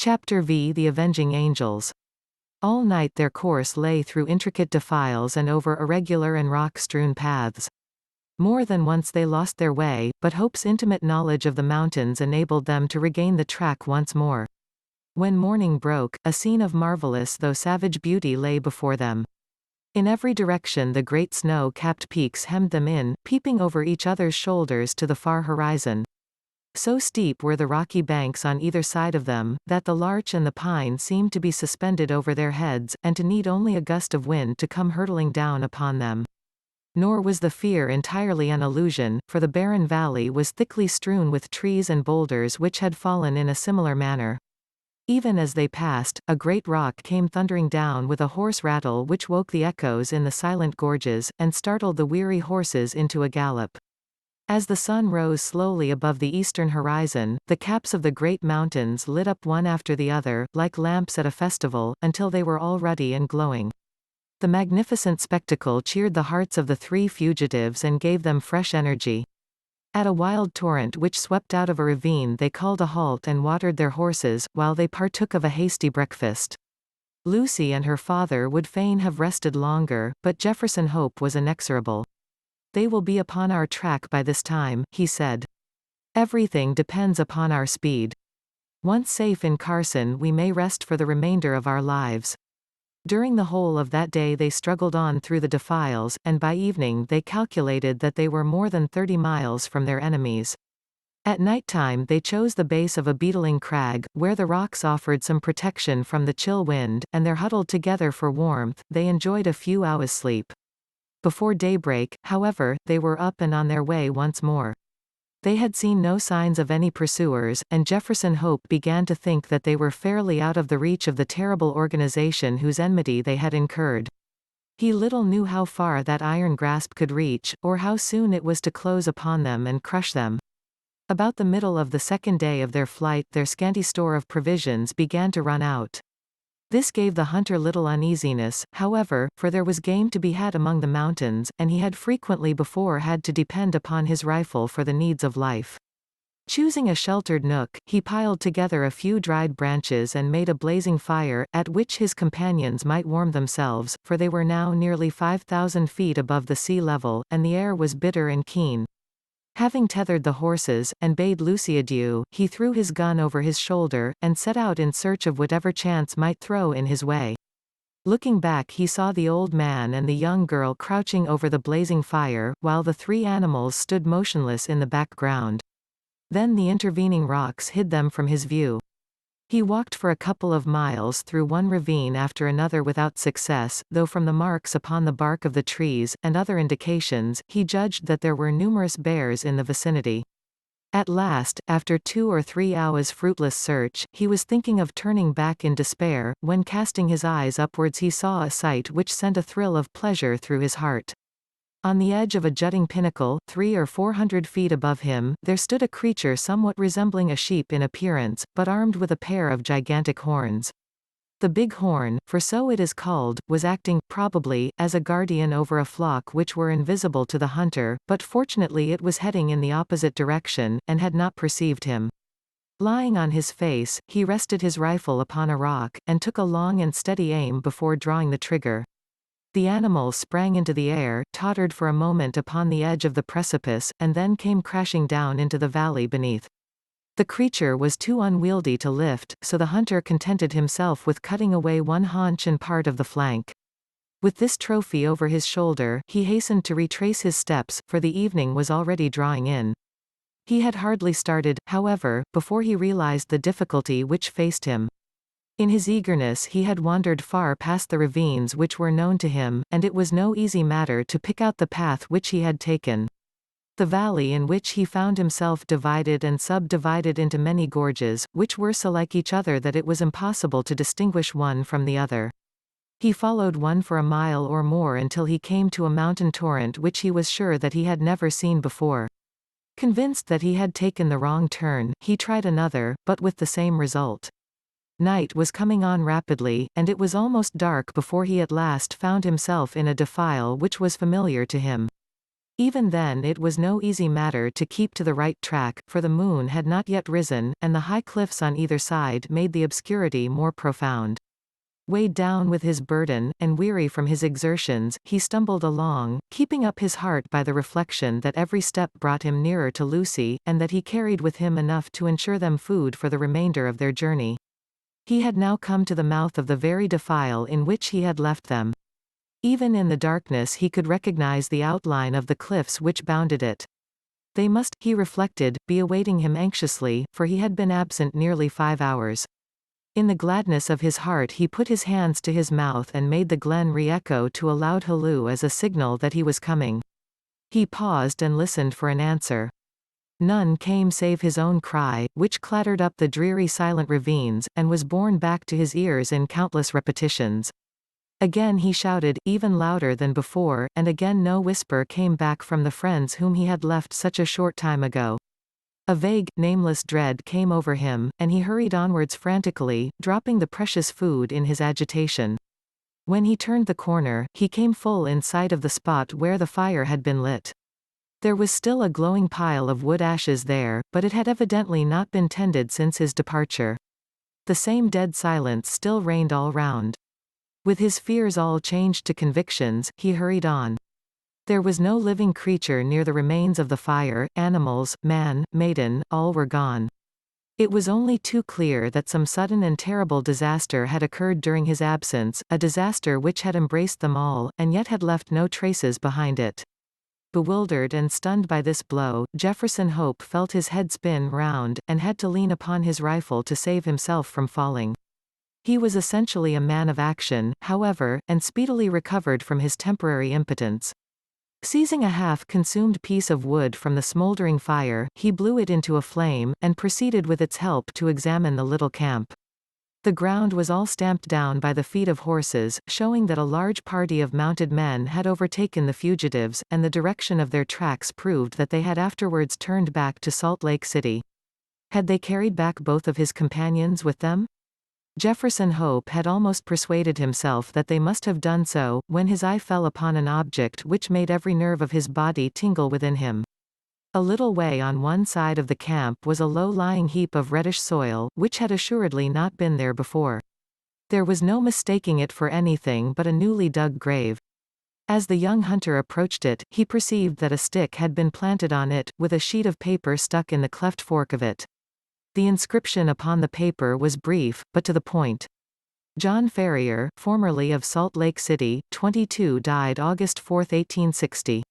Chapter V: The Avenging Angels. All night their course lay through intricate defiles and over irregular and rock-strewn paths. More than once they lost their way, but Hope's intimate knowledge of the mountains enabled them to regain the track once more. When morning broke, a scene of marvelous though savage beauty lay before them. In every direction the great snow-capped peaks hemmed them in, peeping over each other's shoulders to the far horizon. So steep were the rocky banks on either side of them, that the larch and the pine seemed to be suspended over their heads, and to need only a gust of wind to come hurtling down upon them. Nor was the fear entirely an illusion, for the barren valley was thickly strewn with trees and boulders which had fallen in a similar manner. Even as they passed, a great rock came thundering down with a hoarse rattle which woke the echoes in the silent gorges, and startled the weary horses into a gallop. As the sun rose slowly above the eastern horizon, the caps of the great mountains lit up one after the other, like lamps at a festival, until they were all ruddy and glowing. The magnificent spectacle cheered the hearts of the three fugitives and gave them fresh energy. At a wild torrent which swept out of a ravine they called a halt and watered their horses, while they partook of a hasty breakfast. Lucy and her father would fain have rested longer, but Jefferson Hope was inexorable. "They will be upon our track by this time," he said. "Everything depends upon our speed. Once safe in Carson we may rest for the remainder of our lives." During the whole of that day they struggled on through the defiles, and by evening they calculated that they were more than 30 miles from their enemies. At night time they chose the base of a beetling crag, where the rocks offered some protection from the chill wind, and there huddled together for warmth, they enjoyed a few hours' sleep. Before daybreak, however, they were up and on their way once more. They had seen no signs of any pursuers, and Jefferson Hope began to think that they were fairly out of the reach of the terrible organization whose enmity they had incurred. He little knew how far that iron grasp could reach, or how soon it was to close upon them and crush them. About the middle of the second day of their flight their scanty store of provisions began to run out. This gave the hunter little uneasiness, however, for there was game to be had among the mountains, and he had frequently before had to depend upon his rifle for the needs of life. Choosing a sheltered nook, he piled together a few dried branches and made a blazing fire, at which his companions might warm themselves, for they were now nearly 5,000 feet above the sea level, and the air was bitter and keen. Having tethered the horses, and bade Lucy adieu, he threw his gun over his shoulder, and set out in search of whatever chance might throw in his way. Looking back he saw the old man and the young girl crouching over the blazing fire, while the three animals stood motionless in the background. Then the intervening rocks hid them from his view. He walked for a couple of miles through one ravine after another without success, though from the marks upon the bark of the trees, and other indications, he judged that there were numerous bears in the vicinity. At last, after 2 or 3 hours' fruitless search, he was thinking of turning back in despair, when casting his eyes upwards he saw a sight which sent a thrill of pleasure through his heart. On the edge of a jutting pinnacle, 300 or 400 feet above him, there stood a creature somewhat resembling a sheep in appearance, but armed with a pair of gigantic horns. The big horn, for so it is called, was acting, probably, as a guardian over a flock which were invisible to the hunter, but fortunately it was heading in the opposite direction, and had not perceived him. Lying on his face, he rested his rifle upon a rock, and took a long and steady aim before drawing the trigger. The animal sprang into the air, tottered for a moment upon the edge of the precipice, and then came crashing down into the valley beneath. The creature was too unwieldy to lift, so the hunter contented himself with cutting away one haunch and part of the flank. With this trophy over his shoulder, he hastened to retrace his steps, for the evening was already drawing in. He had hardly started, however, before he realized the difficulty which faced him. In his eagerness he had wandered far past the ravines which were known to him, and it was no easy matter to pick out the path which he had taken. The valley in which he found himself divided and subdivided into many gorges, which were so like each other that it was impossible to distinguish one from the other. He followed one for a mile or more until he came to a mountain torrent which he was sure that he had never seen before. Convinced that he had taken the wrong turn, he tried another, but with the same result. Night was coming on rapidly, and it was almost dark before he at last found himself in a defile which was familiar to him. Even then it was no easy matter to keep to the right track, for the moon had not yet risen, and the high cliffs on either side made the obscurity more profound. Weighed down with his burden, and weary from his exertions, he stumbled along, keeping up his heart by the reflection that every step brought him nearer to Lucy, and that he carried with him enough to ensure them food for the remainder of their journey. He had now come to the mouth of the very defile in which he had left them. Even in the darkness he could recognize the outline of the cliffs which bounded it. They must, he reflected, be awaiting him anxiously, for he had been absent nearly 5 hours. In the gladness of his heart he put his hands to his mouth and made the glen re-echo to a loud halloo as a signal that he was coming. He paused and listened for an answer. None came save his own cry, which clattered up the dreary silent ravines, and was borne back to his ears in countless repetitions. Again he shouted, even louder than before, and again no whisper came back from the friends whom he had left such a short time ago. A vague, nameless dread came over him, and he hurried onwards frantically, dropping the precious food in his agitation. When he turned the corner, he came full in sight of the spot where the fire had been lit. There was still a glowing pile of wood ashes there, but it had evidently not been tended since his departure. The same dead silence still reigned all round. With his fears all changed to convictions, he hurried on. There was no living creature near the remains of the fire, animals, man, maiden, all were gone. It was only too clear that some sudden and terrible disaster had occurred during his absence, a disaster which had embraced them all, and yet had left no traces behind it. Bewildered and stunned by this blow, Jefferson Hope felt his head spin round, and had to lean upon his rifle to save himself from falling. He was essentially a man of action, however, and speedily recovered from his temporary impotence. Seizing a half-consumed piece of wood from the smoldering fire, he blew it into a flame, and proceeded with its help to examine the little camp. The ground was all stamped down by the feet of horses, showing that a large party of mounted men had overtaken the fugitives, and the direction of their tracks proved that they had afterwards turned back to Salt Lake City. Had they carried back both of his companions with them? Jefferson Hope had almost persuaded himself that they must have done so, when his eye fell upon an object which made every nerve of his body tingle within him. A little way on one side of the camp was a low-lying heap of reddish soil, which had assuredly not been there before. There was no mistaking it for anything but a newly dug grave. As the young hunter approached it, he perceived that a stick had been planted on it, with a sheet of paper stuck in the cleft fork of it. The inscription upon the paper was brief, but to the point. John Ferrier, formerly of Salt Lake City, 22, died August 4, 1860.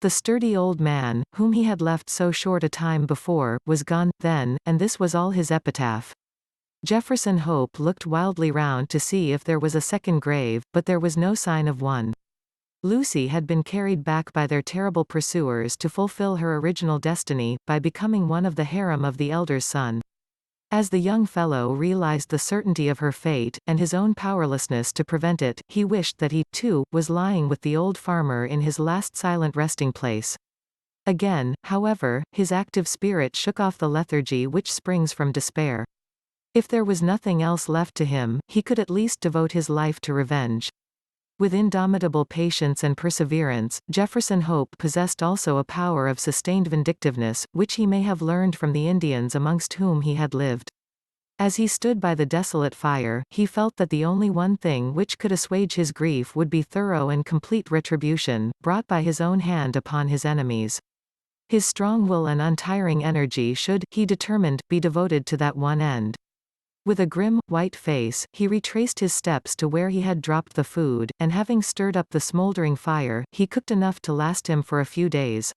The sturdy old man, whom he had left so short a time before, was gone, then, and this was all his epitaph. Jefferson Hope looked wildly round to see if there was a second grave, but there was no sign of one. Lucy had been carried back by their terrible pursuers to fulfill her original destiny, by becoming one of the harem of the elder's son. As the young fellow realized the certainty of her fate, and his own powerlessness to prevent it, he wished that he, too, was lying with the old farmer in his last silent resting place. Again, however, his active spirit shook off the lethargy which springs from despair. If there was nothing else left to him, he could at least devote his life to revenge. With indomitable patience and perseverance, Jefferson Hope possessed also a power of sustained vindictiveness, which he may have learned from the Indians amongst whom he had lived. As he stood by the desolate fire, he felt that the only one thing which could assuage his grief would be thorough and complete retribution, brought by his own hand upon his enemies. His strong will and untiring energy should, he determined, be devoted to that one end. With a grim, white face, he retraced his steps to where he had dropped the food, and having stirred up the smoldering fire, he cooked enough to last him for a few days.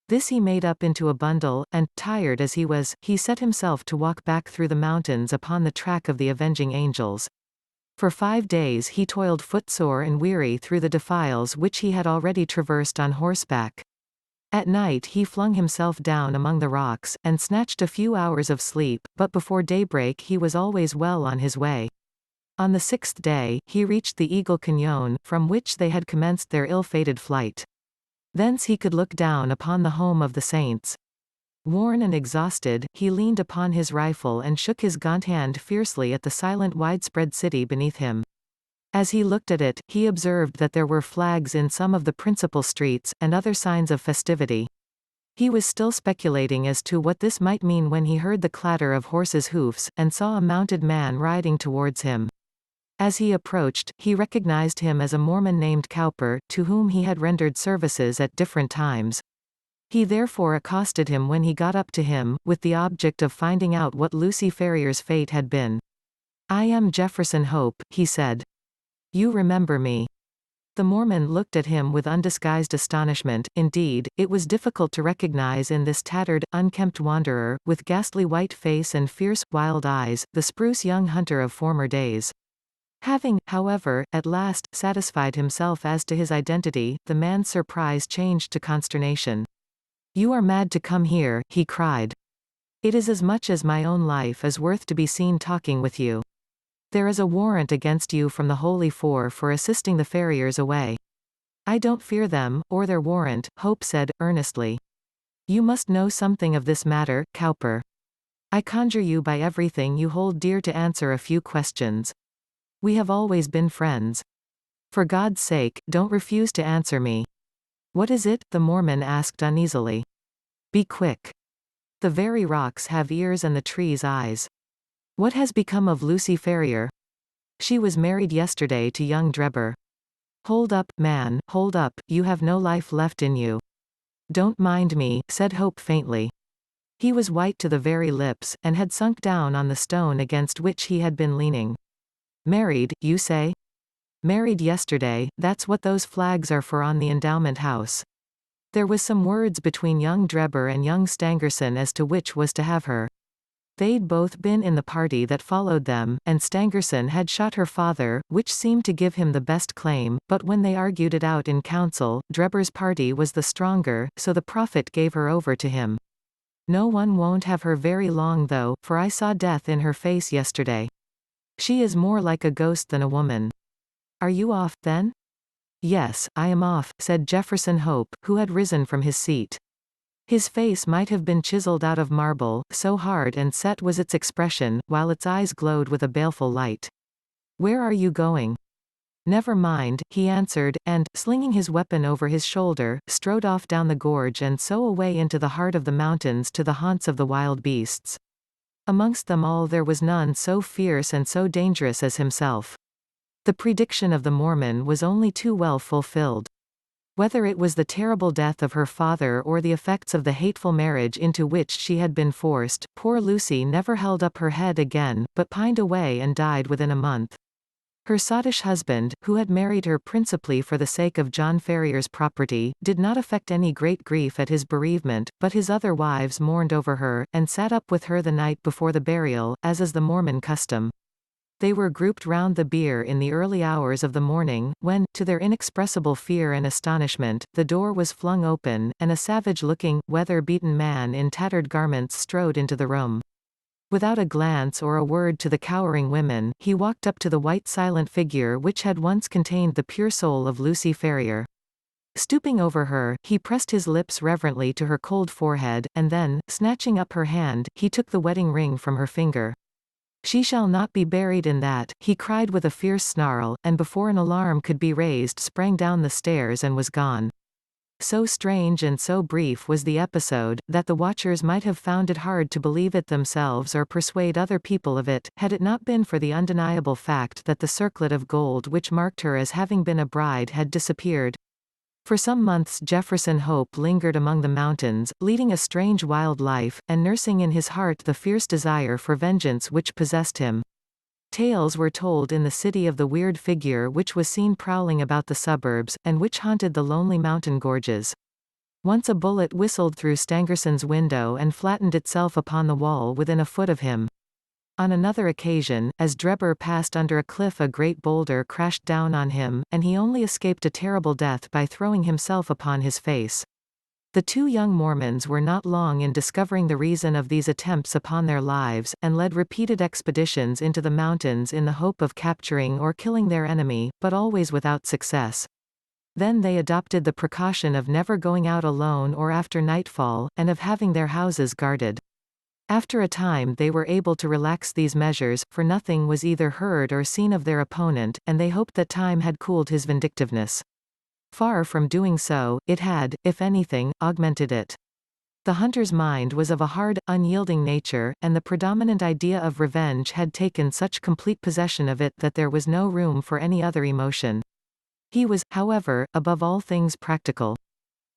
This he made up into a bundle, and, tired as he was, he set himself to walk back through the mountains upon the track of the avenging angels. For 5 days he toiled footsore and weary through the defiles which he had already traversed on horseback. At night he flung himself down among the rocks, and snatched a few hours of sleep, but before daybreak he was always well on his way. On the 6th day, he reached the Eagle Cañon, from which they had commenced their ill-fated flight. Thence he could look down upon the home of the saints. Worn and exhausted, he leaned upon his rifle and shook his gaunt hand fiercely at the silent widespread city beneath him. As he looked at it, he observed that there were flags in some of the principal streets, and other signs of festivity. He was still speculating as to what this might mean when he heard the clatter of horses' hoofs, and saw a mounted man riding towards him. As he approached, he recognized him as a Mormon named Cowper, to whom he had rendered services at different times. He therefore accosted him when he got up to him, with the object of finding out what Lucy Ferrier's fate had been. "I am Jefferson Hope," he said. "You remember me?" The Mormon looked at him with undisguised astonishment. Indeed, it was difficult to recognize in this tattered, unkempt wanderer, with ghastly white face and fierce, wild eyes, the spruce young hunter of former days. Having, however, at last, satisfied himself as to his identity, the man's surprise changed to consternation. "You are mad to come here," he cried. "It is as much as my own life is worth to be seen talking with you. There is a warrant against you from the Holy Four for assisting the Ferriers away." "I don't fear them, or their warrant," Hope said, earnestly. "You must know something of this matter, Cowper. I conjure you by everything you hold dear to answer a few questions. We have always been friends. For God's sake, don't refuse to answer me." "What is it?" the Mormon asked uneasily. "Be quick. The very rocks have ears and the trees eyes. What has become of Lucy Ferrier?" "She was married yesterday to young Drebber." "Hold up, man, hold up, you have no life left in you." "Don't mind me," said Hope faintly. He was white to the very lips, and had sunk down on the stone against which he had been leaning. "Married, you say?" "Married yesterday, that's what those flags are for on the endowment house." There was some words between young Drebber and young Stangerson as to which was to have her. They'd both been in the party that followed them, and Stangerson had shot her father, which seemed to give him the best claim, but when they argued it out in council, Drebber's party was the stronger, so the prophet gave her over to him. "No one won't have her very long though, for I saw death in her face yesterday. She is more like a ghost than a woman." "Are you off, then?" "Yes, I am off," said Jefferson Hope, who had risen from his seat. His face might have been chiseled out of marble, so hard and set was its expression, while its eyes glowed with a baleful light. "Where are you going?" "Never mind," he answered, and, slinging his weapon over his shoulder, strode off down the gorge and so away into the heart of the mountains to the haunts of the wild beasts. Amongst them all there was none so fierce and so dangerous as himself. The prediction of the Mormon was only too well fulfilled. Whether it was the terrible death of her father or the effects of the hateful marriage into which she had been forced, poor Lucy never held up her head again, but pined away and died within a month. Her sottish husband, who had married her principally for the sake of John Ferrier's property, did not affect any great grief at his bereavement, but his other wives mourned over her, and sat up with her the night before the burial, as is the Mormon custom. They were grouped round the bier in the early hours of the morning, when, to their inexpressible fear and astonishment, the door was flung open, and a savage-looking, weather-beaten man in tattered garments strode into the room. Without a glance or a word to the cowering women, he walked up to the white silent figure which had once contained the pure soul of Lucy Ferrier. Stooping over her, he pressed his lips reverently to her cold forehead, and then, snatching up her hand, he took the wedding ring from her finger. "She shall not be buried in that," he cried with a fierce snarl, and before an alarm could be raised sprang down the stairs and was gone. So strange and so brief was the episode, that the watchers might have found it hard to believe it themselves or persuade other people of it, had it not been for the undeniable fact that the circlet of gold which marked her as having been a bride had disappeared. For some months Jefferson Hope lingered among the mountains, leading a strange wild life, and nursing in his heart the fierce desire for vengeance which possessed him. Tales were told in the city of the weird figure which was seen prowling about the suburbs, and which haunted the lonely mountain gorges. Once a bullet whistled through Stangerson's window and flattened itself upon the wall within a foot of him. On another occasion, as Drebber passed under a cliff, a great boulder crashed down on him, and he only escaped a terrible death by throwing himself upon his face. The two young Mormons were not long in discovering the reason of these attempts upon their lives, and led repeated expeditions into the mountains in the hope of capturing or killing their enemy, but always without success. Then they adopted the precaution of never going out alone or after nightfall, and of having their houses guarded. After a time they were able to relax these measures, for nothing was either heard or seen of their opponent, and they hoped that time had cooled his vindictiveness. Far from doing so, it had, if anything, augmented it. The hunter's mind was of a hard, unyielding nature, and the predominant idea of revenge had taken such complete possession of it that there was no room for any other emotion. He was, however, above all things practical.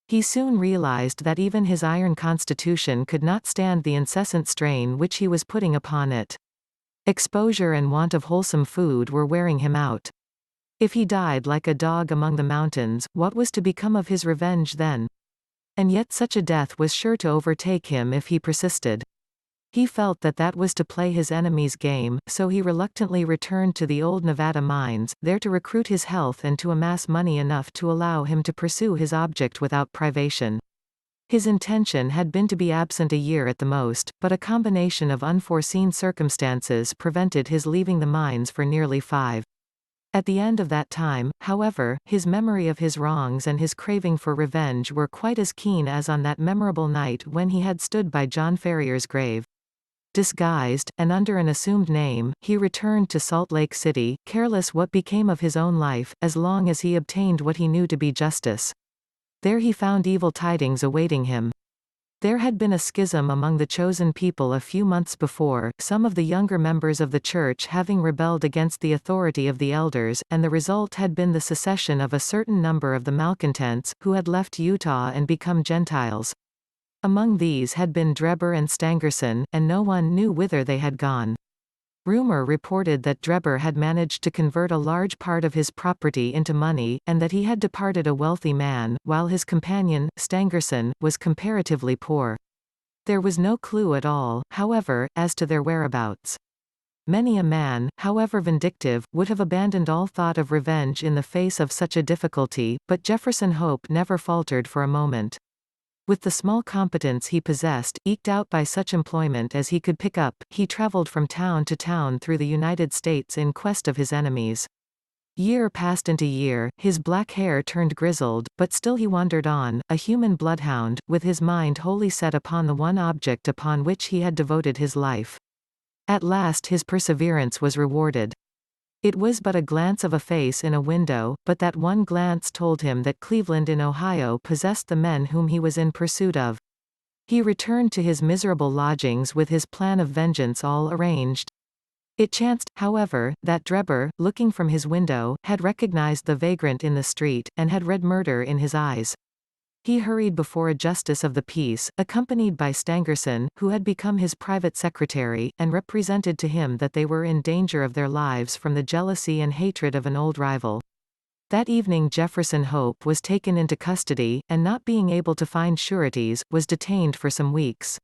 He soon realized that even his iron constitution could not stand the incessant strain which he was putting upon it. Exposure and want of wholesome food were wearing him out. If he died like a dog among the mountains, what was to become of his revenge then? And yet such a death was sure to overtake him if he persisted. He felt that that was to play his enemy's game, so he reluctantly returned to the old Nevada mines, there to recruit his health and to amass money enough to allow him to pursue his object without privation. His intention had been to be absent a year at the most, but a combination of unforeseen circumstances prevented his leaving the mines for nearly 5. At the end of that time, however, his memory of his wrongs and his craving for revenge were quite as keen as on that memorable night when he had stood by John Ferrier's grave. Disguised, and under an assumed name, he returned to Salt Lake City, careless what became of his own life, as long as he obtained what he knew to be justice. There he found evil tidings awaiting him. There had been a schism among the chosen people a few months before, some of the younger members of the church having rebelled against the authority of the elders, and the result had been the secession of a certain number of the malcontents, who had left Utah and become Gentiles. Among these had been Drebber and Stangerson, and no one knew whither they had gone. Rumor reported that Drebber had managed to convert a large part of his property into money, and that he had departed a wealthy man, while his companion, Stangerson, was comparatively poor. There was no clue at all, however, as to their whereabouts. Many a man, however vindictive, would have abandoned all thought of revenge in the face of such a difficulty, but Jefferson Hope never faltered for a moment. With the small competence he possessed, eked out by such employment as he could pick up, he traveled from town to town through the United States in quest of his enemies. Year passed into year, his black hair turned grizzled, but still he wandered on, a human bloodhound, with his mind wholly set upon the one object upon which he had devoted his life. At last his perseverance was rewarded. It was but a glance of a face in a window, but that one glance told him that Cleveland in Ohio possessed the men whom he was in pursuit of. He returned to his miserable lodgings with his plan of vengeance all arranged. It chanced, however, that Drebber, looking from his window, had recognized the vagrant in the street, and had read murder in his eyes. He hurried before a justice of the peace, accompanied by Stangerson, who had become his private secretary, and represented to him that they were in danger of their lives from the jealousy and hatred of an old rival. That evening Jefferson Hope was taken into custody, and not being able to find sureties, was detained for some weeks.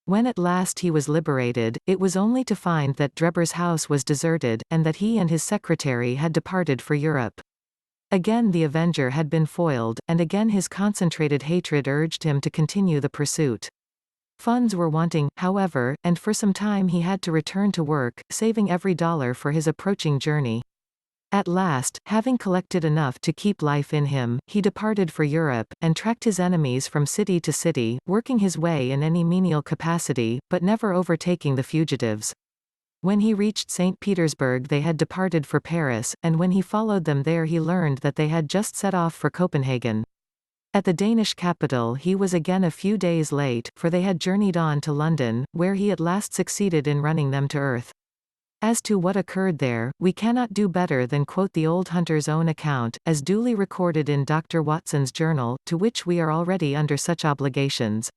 When at last he was liberated, it was only to find that Drebber's house was deserted, and that he and his secretary had departed for Europe. Again the avenger had been foiled, and again his concentrated hatred urged him to continue the pursuit. Funds were wanting, however, and for some time he had to return to work, saving every dollar for his approaching journey. At last, having collected enough to keep life in him, he departed for Europe, and tracked his enemies from city to city, working his way in any menial capacity, but never overtaking the fugitives. When he reached St. Petersburg they had departed for Paris, and when he followed them there he learned that they had just set off for Copenhagen. At the Danish capital he was again a few days late, for they had journeyed on to London, where he at last succeeded in running them to earth. As to what occurred there, we cannot do better than quote the old hunter's own account, as duly recorded in Dr. Watson's journal, to which we are already under such obligations.